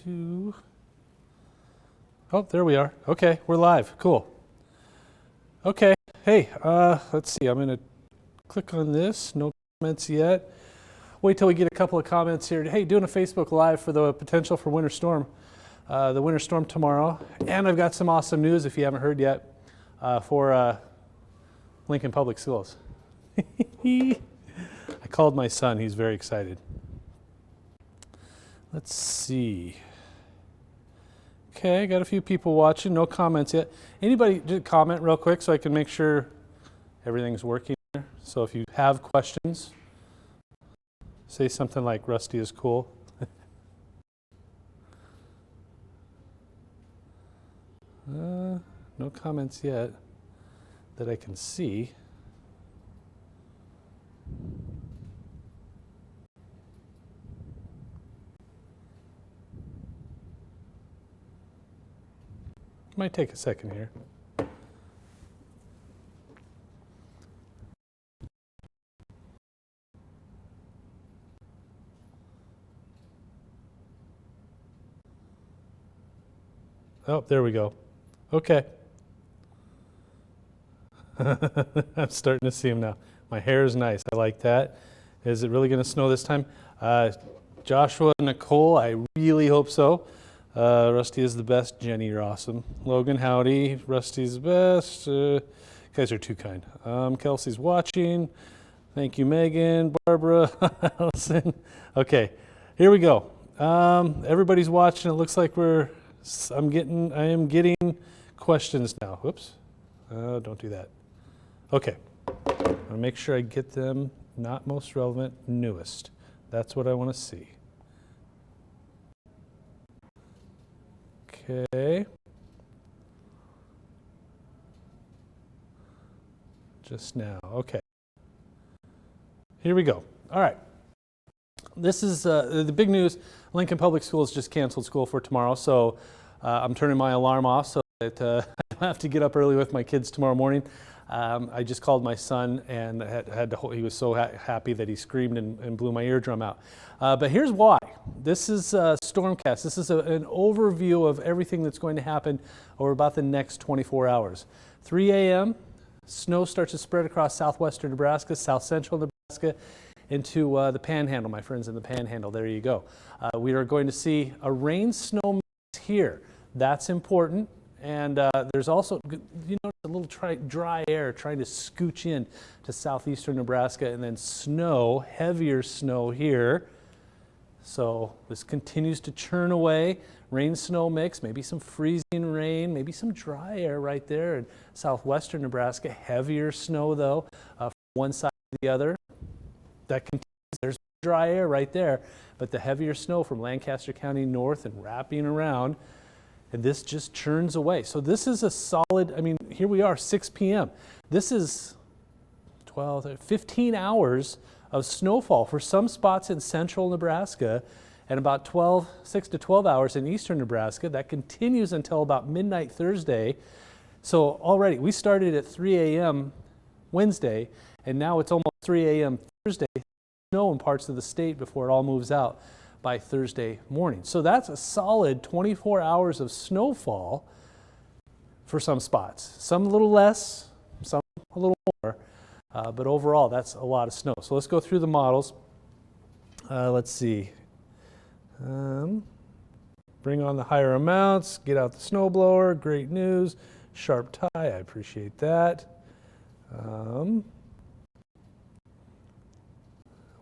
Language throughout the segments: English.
to... Oh, there we are. Okay, we're live. Cool. Okay, hey, let's see. I'm going to click on this. No comments yet. Wait till we get a couple of comments here. Hey, doing a Facebook Live for the potential for winter storm. The winter storm tomorrow. And I've got some awesome news, if you haven't heard yet, for Lincoln Public Schools. I called my son. He's very excited. Let's see. Okay, got a few people watching. No comments yet. Anybody just comment real quick so I can make sure everything's working there. So if you have questions, say something like Rusty is cool. No comments yet that I can see. Might take a second here. Oh, there we go. Okay. I'm starting to see him now. My hair is nice. I like that. Is it really going to snow this time? Joshua, Nicole, I really hope so. Rusty is the best. Jenny, you're awesome. Logan, howdy. Rusty's the best. You guys are too kind. Kelsey's watching. Thank you, Megan, Barbara, Allison. Okay, here we go. Everybody's watching. It looks like I am getting questions now. Whoops. Don't do that. Okay. I'll make sure I get them. Not most relevant, newest. That's what I want to see. Okay. Just now. Okay. Here we go. All right. This is the big news. Lincoln Public Schools just canceled school for tomorrow, so I'm turning my alarm off so that I don't have to get up early with my kids tomorrow morning. I just called my son and he was so happy that he screamed and blew my eardrum out. But here's why. This is Stormcast. This is an overview of everything that's going to happen over about the next 24 hours. 3 a.m., snow starts to spread across southwestern Nebraska, south central Nebraska, into the Panhandle, my friends in the Panhandle. There you go. We are going to see a rain-snow mix here. That's important. And there's also, a little dry air trying to scooch in to southeastern Nebraska, and then snow, heavier snow here. So this continues to churn away. Rain-snow mix, maybe some freezing rain, maybe some dry air right there in southwestern Nebraska. Heavier snow, though, from one side to the other. That continues. There's dry air right there, but the heavier snow from Lancaster County north and wrapping around. And this just churns away. So this is a solid, here we are, 6 p.m. This is 15 hours of snowfall for some spots in central Nebraska and about 6 to 12 hours in eastern Nebraska. That continues until about midnight Thursday. So already, we started at 3 a.m. Wednesday, and now it's almost 3 a.m. Thursday. Snow in parts of the state before it all moves out by Thursday morning. So that's a solid 24 hours of snowfall for some spots. Some a little less, some a little more, but overall that's a lot of snow. So let's go through the models. Let's see. Bring on the higher amounts, get out the snowblower, great news. Sharp tie, I appreciate that.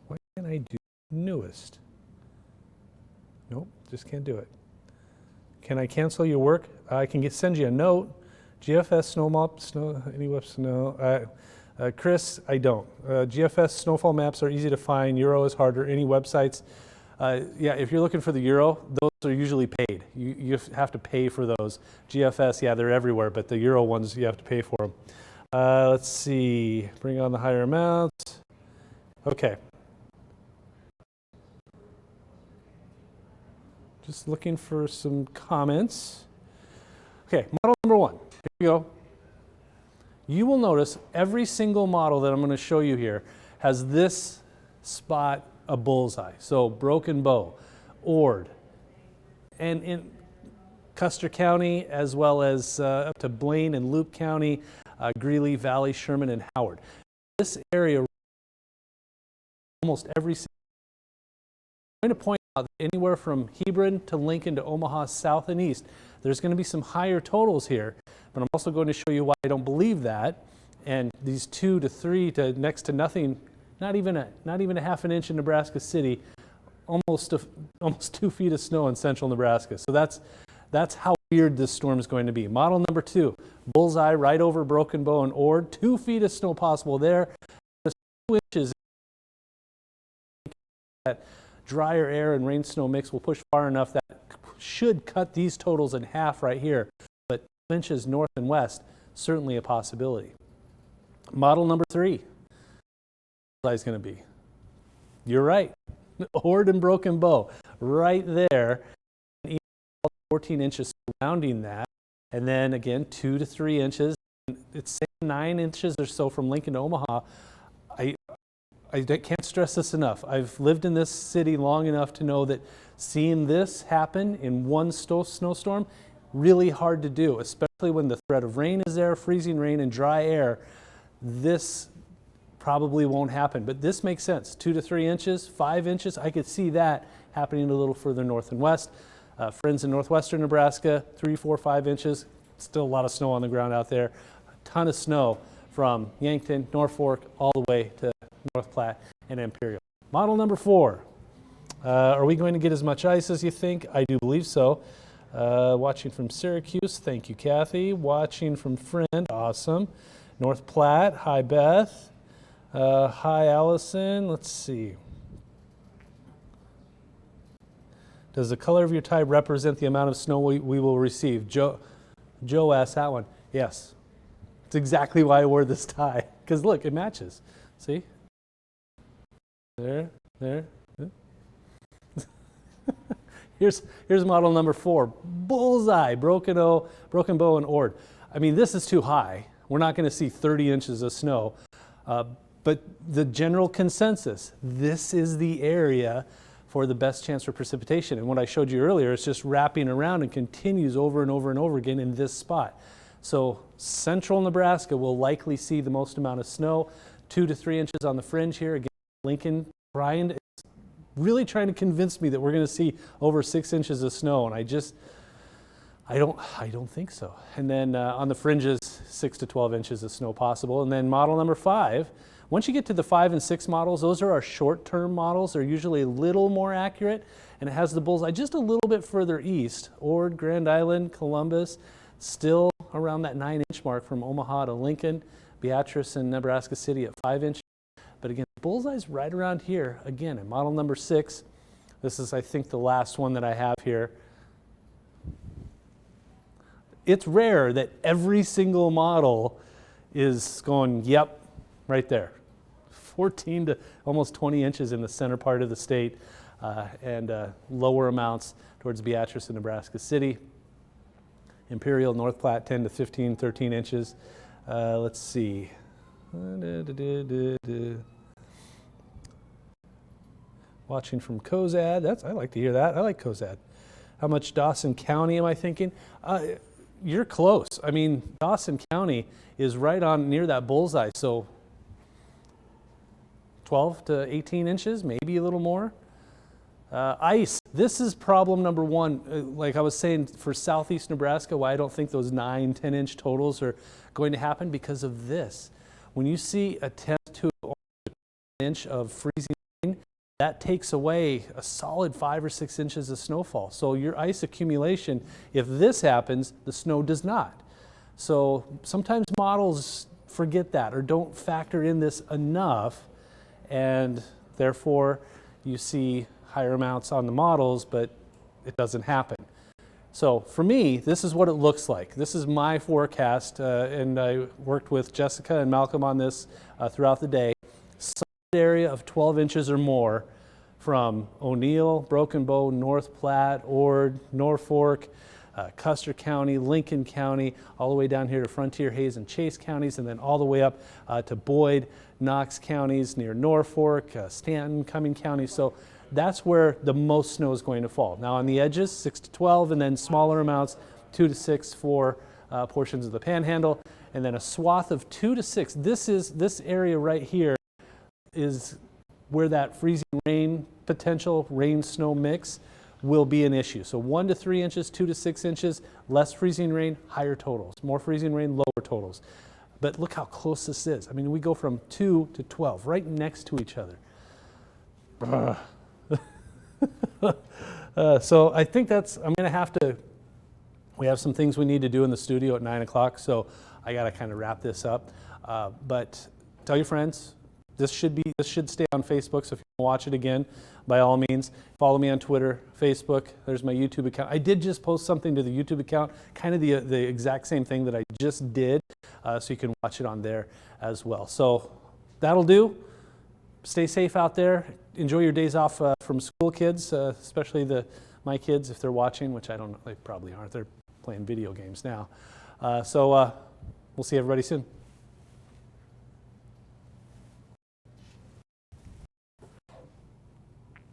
What can I do newest? Nope, just can't do it. Can I cancel your work? I can send you a note. GFS snow, any web snow. Chris, I don't. GFS snowfall maps are easy to find. Euro is harder. Any websites? Yeah, if you're looking for the Euro, those are usually paid. You have to pay for those. GFS, yeah, they're everywhere, but the Euro ones, you have to pay for them. Let's see. Bring on the higher amounts. Okay. Just looking for some comments. Okay, model number 1. Here we go. You will notice every single model that I'm going to show you here has this spot a bullseye. So broken bow, oared, and in Custer County, as well as up to Blaine and Loop County, Greeley, Valley, Sherman, and Howard. This area, almost every city. I'm going to point out that anywhere from Hebron to Lincoln to Omaha, south and east, there's going to be some higher totals here, but I'm also going to show you why I don't believe that. And these 2 to 3 to next to nothing, not even a half an inch in Nebraska City, almost 2 feet of snow in central Nebraska. So that's how weird this storm is going to be. Model number 2, bullseye right over Broken Bow and Ord, 2 feet of snow possible there. Just 2 inches. That drier air and rain snow mix will push far enough that should cut these totals in half right here. But 2 inches north and west, certainly a possibility. Model number 3, what is going to be? You're right, Ord and Broken Bow, right there, 14 inches surrounding that, and then again 2 to 3 inches. It's 9 inches or so from Lincoln to Omaha. I can't stress this enough. I've lived in this city long enough to know that seeing this happen in one snowstorm, really hard to do, especially when the threat of rain is there, freezing rain and dry air. This probably won't happen, but this makes sense. 2 to 3 inches, 5 inches, I could see that happening a little further north and west. Friends in northwestern Nebraska, 3, 4, 5 inches, still a lot of snow on the ground out there. A ton of snow from Yankton, Norfolk, all the way to North Platte and Imperial. Model number 4. Are we going to get as much ice as you think? I do believe so. Watching from Syracuse, thank you, Kathy. Watching from Friend, awesome. North Platte, hi, Beth. Hi, Allison. Let's see. Does the color of your tie represent the amount of snow we will receive? Joe asked that one. Yes. It's exactly why I wore this tie. Because look, it matches. See? There. Here's model number 4. Bullseye, Broken Bow and Ord. I mean, this is too high. We're not going to see 30 inches of snow. But the general consensus, this is the area for the best chance for precipitation. And what I showed you earlier is just wrapping around and continues over and over and over again in this spot. So central Nebraska will likely see the most amount of snow, 2 to 3 inches on the fringe here. Again, Lincoln, Brian is really trying to convince me that we're going to see over 6 inches of snow, and I don't think so. And then on the fringes, 6 to 12 inches of snow possible. And then model number 5. Once you get to the 5 and 6 models, those are our short-term models. They're usually a little more accurate, and it has the bullseye just a little bit further east. Ord, Grand Island, Columbus, still around that 9-inch mark from Omaha to Lincoln. Beatrice and Nebraska City at 5 inches. But again, bullseye's right around here. Again, in model number 6, this is, I think, the last one that I have here. It's rare that every single model is going, yep, right there. 14 to almost 20 inches in the center part of the state, and lower amounts towards Beatrice and Nebraska City. Imperial, North Platte, 10 to 15, 13 inches. Let's see. Watching from Cozad. I like to hear that. I like Cozad. How much Dawson County am I thinking? You're close. I mean, Dawson County is right on near that bullseye, so 12 to 18 inches, maybe a little more. Ice. This is problem number 1. Like I was saying, for southeast Nebraska, why I don't think those 9, 10-inch totals are going to happen because of this. When you see a 10 to 1 inch of freezing rain, that takes away a solid 5 or 6 inches of snowfall. So your ice accumulation, if this happens, the snow does not. So sometimes models forget that or don't factor in this enough, and therefore you see higher amounts on the models, but it doesn't happen. So for me, this is what it looks like. This is my forecast, and I worked with Jessica and Malcolm on this throughout the day. Solid area of 12 inches or more from O'Neill, Broken Bow, North Platte, Ord, Norfolk, Custer County, Lincoln County, all the way down here to Frontier, Hayes, and Chase counties, and then all the way up to Boyd, Knox counties near Norfolk, Stanton, Cumming County. So that's where the most snow is going to fall. Now on the edges, 6 to 12, and then smaller amounts, 2 to 6 for portions of the Panhandle, and then a swath of 2 to 6. This area right here is where that freezing rain potential, rain-snow mix will be an issue. So 1 to 3 inches, 2 to 6 inches, less freezing rain, higher totals. More freezing rain, lower totals. But look how close this is. I mean, we go from 2 to 12, right next to each other. So I think I'm going to have to, we have some things we need to do in the studio at 9 o'clock, so I got to kind of wrap this up. But tell your friends. This should stay on Facebook, so if you want to watch it again, by all means, follow me on Twitter, Facebook. There's my YouTube account. I did just post something to the YouTube account, kind of the exact same thing that I just did, so you can watch it on there as well. So that'll do. Stay safe out there. Enjoy your days off from school, kids, especially my kids, if they're watching, which I don't know, they probably aren't. They're playing video games now. So we'll see everybody soon.